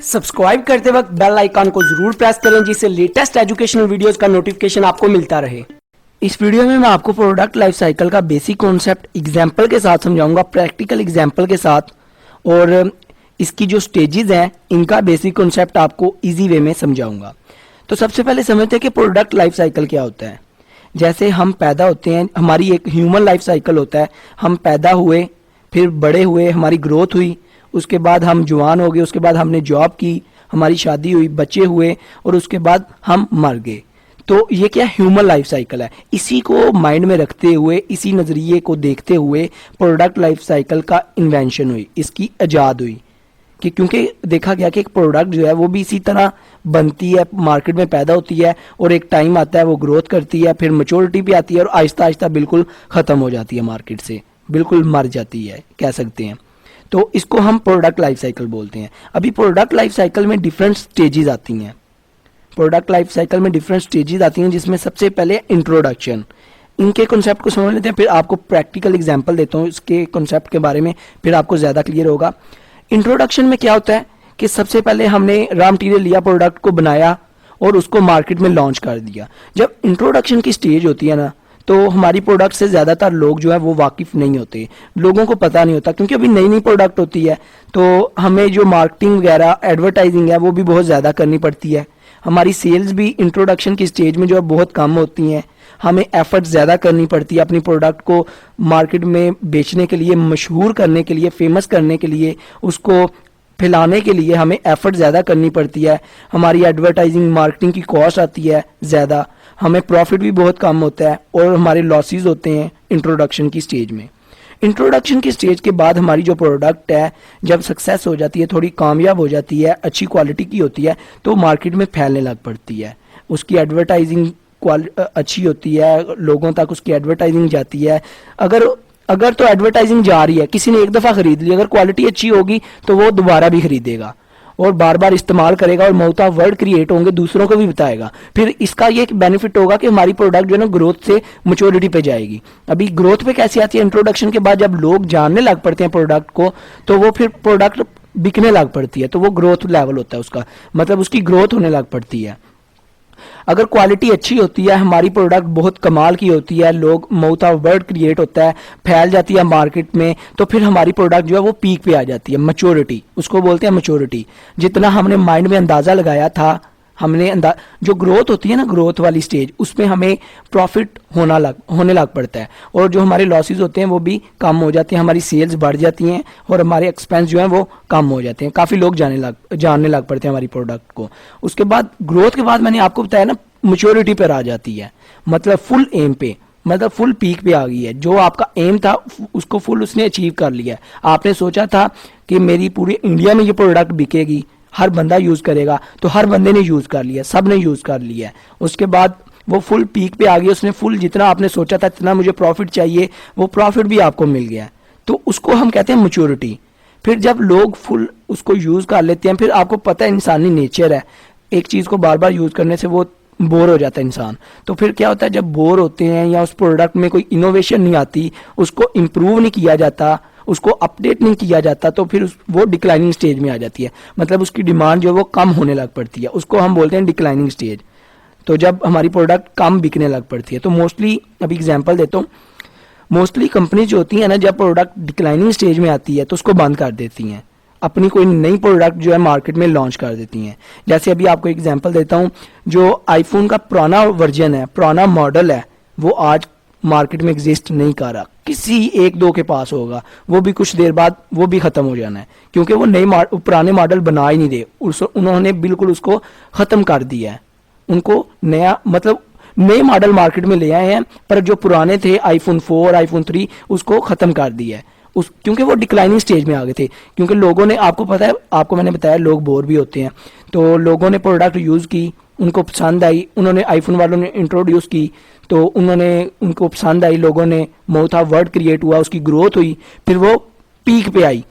Subscribe करते वक्त bell icon को जरूर प्रेस करें जिससे लेटेस्ट एजुकेशनल वीडियोस का नोटिफिकेशन आपको मिलता रहे। इस वीडियो में मैं आपको प्रोडक्ट लाइफ साइकिल का बेसिक कॉन्सेप्ट एग्जांपल के साथ समझाऊंगा, प्रैक्टिकल एग्जांपल के साथ, और इसकी जो स्टेजेस हैं इनका बेसिक कॉन्सेप्ट आपको इजी वे में समझाऊंगा। तो सबसे पहले समझते हैं कि प्रोडक्ट लाइफ साइकिल क्या होता है। जैसे हम पैदा होते हैं, हमारी एक ह्यूमन लाइफ साइकिल होता है। हम पैदा हुए, फिर बड़े हुए, हमारी ग्रोथ हुई, उसके बाद हम जवान हो गए, उसके बाद हमने जॉब की, हमारी शादी हुई, बच्चे हुए, और उसके बाद हम मर गए। तो ये क्या ह्यूमन लाइफ साइकिल है। इसी को माइंड में रखते हुए, इसी नज़रिए को देखते हुए प्रोडक्ट लाइफ साइकिल का इन्वेंशन हुई, इसकी ईजाद हुई। कि क्योंकि देखा गया कि एक प्रोडक्ट जो है वो भी इसी तरह बनती है, मार्केट में पैदा होती है, और एक टाइम आता है वो ग्रोथ करती है, फिर मैच्योरिटी भी आती है, और आहिस्ता आहिस्ता बिल्कुल ख़त्म हो जाती है, मार्केट से बिल्कुल मर जाती है कह सकते हैं। तो इसको हम प्रोडक्ट लाइफ साइकिल बोलते हैं। अभी प्रोडक्ट लाइफ साइकिल में डिफरेंट स्टेजेस आती हैं। प्रोडक्ट लाइफ साइकिल में डिफरेंट स्टेजेस आती हैं, जिसमें सबसे पहले इंट्रोडक्शन। इनके कॉन्सेप्ट को समझ लेते हैं, फिर आपको प्रैक्टिकल एग्जांपल देता हूँ इसके कॉन्सेप्ट के बारे में, फिर आपको ज़्यादा क्लियर होगा। इंट्रोडक्शन में क्या होता है कि सबसे पहले हमने रॉ मटेरियल लिया, प्रोडक्ट को बनाया और उसको मार्केट में लॉन्च कर दिया। जब इंट्रोडक्शन की स्टेज होती है ना, तो हमारी प्रोडक्ट से ज़्यादातर लोग जो है वो वाकिफ़ नहीं होते, लोगों को पता नहीं होता, क्योंकि अभी नई नई प्रोडक्ट होती है। तो हमें जो मार्केटिंग वगैरह एडवर्टाइजिंग है वो भी बहुत ज़्यादा करनी पड़ती है। हमारी सेल्स भी इंट्रोडक्शन की स्टेज में जो है बहुत कम होती हैं। हमें एफर्ट ज़्यादा करनी पड़ती है अपनी प्रोडक्ट को मार्केट में बेचने के लिए, मशहूर करने के लिए, फेमस करने के लिए, उसको फैलाने के लिए हमें एफर्ट ज़्यादा करनी पड़ती है। हमारी एडवर्टाइजिंग मार्केटिंग की कॉस्ट आती है ज़्यादा, हमें प्रॉफिट भी बहुत कम होता है, और हमारे लॉसेस होते हैं इंट्रोडक्शन की स्टेज में। इंट्रोडक्शन की स्टेज के बाद हमारी जो प्रोडक्ट है जब सक्सेस हो जाती है, थोड़ी कामयाब हो जाती है, अच्छी क्वालिटी की होती है, तो मार्केट में फैलने लग पड़ती है। उसकी एडवर्टाइजिंग अच्छी होती है, लोगों तक उसकी एडवर्टाइजिंग जाती है। अगर तो एडवर्टाइजिंग जा रही है, किसी ने एक दफ़ा खरीद ली, अगर क्वालिटी अच्छी होगी तो वो दोबारा भी खरीदेगा और बार बार इस्तेमाल करेगा, और माउथ ऑफ वर्ड क्रिएट होंगे, दूसरों को भी बताएगा। फिर इसका ये एक बेनिफिट होगा कि हमारी प्रोडक्ट जो है ना ग्रोथ से मैच्योरिटी पे जाएगी। अभी ग्रोथ पे कैसे आती है? इंट्रोडक्शन के बाद जब लोग जानने लग पड़ते हैं प्रोडक्ट को, तो वो फिर प्रोडक्ट बिकने लग पड़ती है, तो वो ग्रोथ लेवल होता है उसका, मतलब उसकी ग्रोथ होने लग पड़ती है। अगर क्वालिटी अच्छी होती है, हमारी प्रोडक्ट बहुत कमाल की होती है, लोग माउथ ऑफ वर्ड क्रिएट होता है, फैल जाती है मार्केट में, तो फिर हमारी प्रोडक्ट जो है वो पीक पे आ जाती है, मैच्योरिटी उसको बोलते हैं मैच्योरिटी। जितना हमने माइंड में अंदाज़ा लगाया था, जो ग्रोथ होती है ना, ग्रोथ वाली स्टेज, उसमें हमें प्रॉफिट होने लग पड़ता है, और जो हमारे लॉसेस होते हैं वो भी कम हो जाते हैं, हमारी सेल्स बढ़ जाती हैं, और हमारे एक्सपेंस जो हैं वो कम हो जाते हैं, काफ़ी लोग जानने लग पड़ते हैं हमारी प्रोडक्ट को। उसके बाद ग्रोथ के बाद मैंने आपको बताया ना, मैच्योरिटी पर आ जाती है, मतलब फुल एम पे, मतलब फुल पीक पे आ गई है। जो आपका एम था उसको फुल उसने अचीव कर लिया है। आपने सोचा था कि मेरी पूरी इंडिया में ये प्रोडक्ट बिकेगी, हर बंदा यूज़ करेगा, तो हर बंदे ने यूज़ कर लिया, सब ने यूज़ कर लिया है। उसके बाद वो फुल पीक पे आ गई, उसने फुल जितना आपने सोचा था इतना मुझे प्रॉफिट चाहिए, वो प्रॉफिट भी आपको मिल गया है, तो उसको हम कहते हैं मैच्योरिटी। फिर जब लोग फुल उसको यूज़ कर लेते हैं, फिर आपको पता है इंसानी नेचर है, एक चीज़ को बार बार यूज़ करने से वो बोर हो जाता है इंसान। तो फिर क्या होता है, जब बोर होते हैं या उस प्रोडक्ट में कोई इनोवेशन नहीं आती, उसको इम्प्रूव नहीं किया जाता, उसको अपडेट नहीं किया जाता, तो फिर वो डिक्लाइनिंग स्टेज में आ जाती है, मतलब उसकी डिमांड जो है वो कम होने लग पड़ती है, उसको हम बोलते हैं डिक्लाइनिंग स्टेज। तो जब हमारी प्रोडक्ट कम बिकने लग पड़ती है, तो मोस्टली, अभी एग्जांपल देता हूँ, मोस्टली कंपनी जो होती है ना, जब प्रोडक्ट डिक्लाइनिंग स्टेज में आती है तो उसको बंद कर देती हैं, अपनी कोई नई प्रोडक्ट जो है मार्केट में लॉन्च कर देती हैं। जैसे अभी आपको एग्जांपल देता हूँ, जो आईफोन का पुराना वर्जन है, पुराना मॉडल है, वो आज मार्केट में एग्जिस्ट नहीं कर रहा, किसी एक दो के पास होगा, वो भी कुछ देर बाद वो भी ख़त्म हो जाना है, क्योंकि वो पुराने मॉडल बना ही नहीं रहे, उन्होंने बिल्कुल उसको ख़त्म कर दिया है। उनको नया, मतलब नए मॉडल मार्केट में ले आए हैं, पर जो पुराने थे आईफोन 4, आईफोन 3, उसको ख़त्म कर दिया है, क्योंकि वो डिक्लाइनिंग स्टेज में आ गए थे। क्योंकि लोगों ने, आपको पता है, आपको मैंने बताया लोग बोर भी होते हैं, तो लोगों ने प्रोडक्ट यूज़ की, उनको पसंद आई, उन्होंने आईफोन वालों ने इंट्रोड्यूस की, तो उनको पसंद आई, लोगों ने माउथ ऑफ वर्ड क्रिएट हुआ, उसकी ग्रोथ हुई, फिर वो पीक पे आई।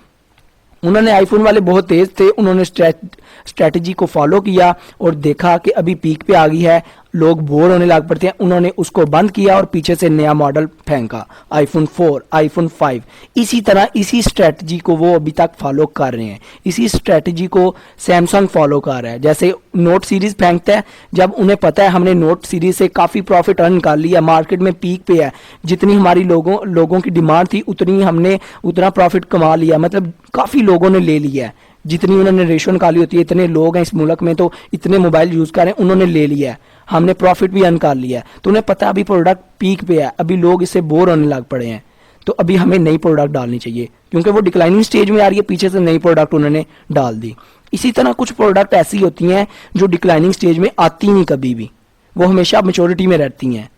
उन्होंने, आईफोन वाले बहुत तेज़ थे, उन्होंने स्ट्रैटेजी को फॉलो किया और देखा कि अभी पीक पे आ गई है, लोग बोर होने लग पड़ते हैं, उन्होंने उसको बंद किया और पीछे से नया मॉडल फेंका, आईफोन 4, आईफोन 5। इसी तरह इसी स्ट्रेटजी को वो अभी तक फॉलो कर रहे हैं, इसी स्ट्रेटजी को सैमसंग फॉलो कर रहा है। जैसे नोट सीरीज फेंकता है, जब उन्हें पता है हमने नोट सीरीज से काफ़ी प्रॉफिट अर्न कर लिया, मार्केट में पीक पे है, जितनी हमारी लोगों की डिमांड थी उतनी हमने उतना प्रॉफिट कमा लिया, मतलब काफ़ी लोगों ने ले लिया है, जितनी उन्होंने रेशो निकाली होती है, इतने लोग हैं इस मुल्क में तो इतने मोबाइल यूज़ कर रहे हैं, उन्होंने ले लिया है, हमने प्रॉफिट भी अर्न कर लिया है। तो उन्हें पता है अभी प्रोडक्ट पीक पे है, अभी लोग इससे बोर होने लग पड़े हैं, तो अभी हमें नई प्रोडक्ट डालनी चाहिए, क्योंकि वो डिक्लाइनिंग स्टेज में आ रही है, पीछे से नई प्रोडक्ट उन्होंने डाल दी। इसी तरह कुछ प्रोडक्ट ऐसी होती हैं जो डिक्लाइनिंग स्टेज में आती नहीं कभी भी, वो हमेशा मैच्योरिटी में रहती हैं।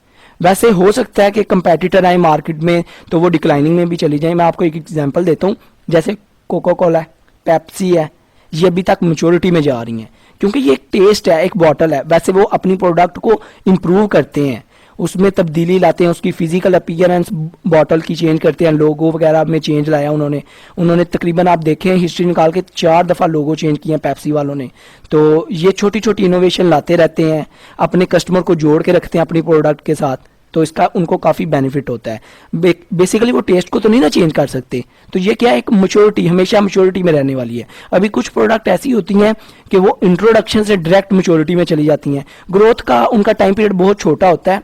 वैसे हो सकता है कि कंपेटिटर आए मार्केट में तो वो डिक्लाइनिंग में भी चली जाए। मैं आपको एक एग्जांपल देता हूँ, जैसे कोका कोला है, पेप्सी है, ये अभी तक मैच्योरिटी में जा रही हैं, क्योंकि ये एक टेस्ट है, एक बॉटल है। वैसे वो अपनी प्रोडक्ट को इम्प्रूव करते हैं, उसमें तब्दीली लाते हैं, उसकी फिजिकल अपीयरेंस बॉटल की चेंज करते हैं, लोगो वगैरह में चेंज लाया उन्होंने तकरीबन आप देखें हिस्ट्री निकाल के 4 दफ़ा लोगो चेंज किए हैं पेप्सी वालों ने। तो ये छोटी छोटी इनोवेशन लाते रहते हैं, अपने कस्टमर को जोड़ के रखते हैं अपनी प्रोडक्ट के साथ, तो इसका उनको काफ़ी बेनिफिट होता है। बेसिकली वो टेस्ट को तो नहीं ना चेंज कर सकते, तो ये क्या है, एक मैच्योरिटी, हमेशा मैच्योरिटी में रहने वाली है। अभी कुछ प्रोडक्ट ऐसी होती हैं कि वो इंट्रोडक्शन से डायरेक्ट मैच्योरिटी में चली जाती हैं, ग्रोथ का उनका टाइम पीरियड बहुत छोटा होता है,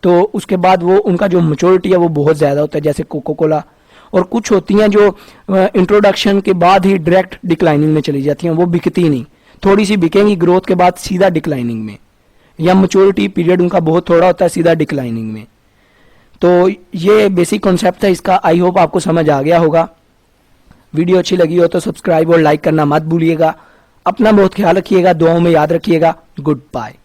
तो उसके बाद वो उनका जो मैच्योरिटी है वो बहुत ज़्यादा होता है, जैसे कोका कोला। और कुछ होती हैं जो इंट्रोडक्शन के बाद ही डायरेक्ट डिक्लाइनिंग में चली जाती हैं, वो बिकती नहीं, थोड़ी सी बिकेंगी, ग्रोथ के बाद सीधा डिक्लाइनिंग में, या मैच्योरिटी पीरियड उनका बहुत थोड़ा होता है, सीधा डिक्लाइनिंग में। तो ये बेसिक कॉन्सेप्ट है इसका। आई होप आपको समझ आ गया होगा। वीडियो अच्छी लगी हो तो सब्सक्राइब और लाइक करना मत भूलिएगा। अपना बहुत ख्याल रखिएगा, दुआओं में याद रखिएगा। Good bye.